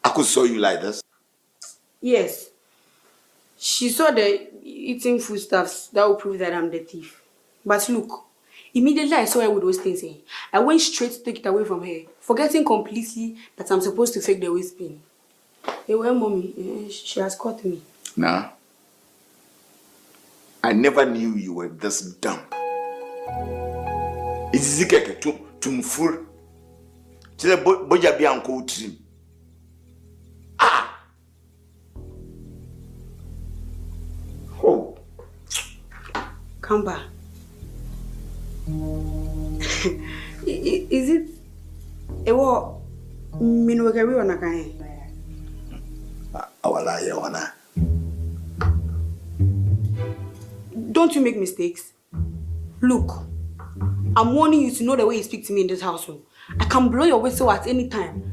I could saw you like this. Yes. She saw the eating foodstuffs that will prove that I'm the thief. But look, immediately I saw her with those things, I went straight to take it away from her, forgetting completely that I'm supposed to fake the waist pain. Hey, well, mommy, she has caught me. Nah. I never knew you were this dumb. It's like to fool. Tell boja be uncle trim. Ah. Oh. Come back. Is it a war? Minwagari or Nakai? Our liar, Don't you make mistakes? Look, I'm warning you to know the way you speak to me in this household. I can blow your whistle at any time.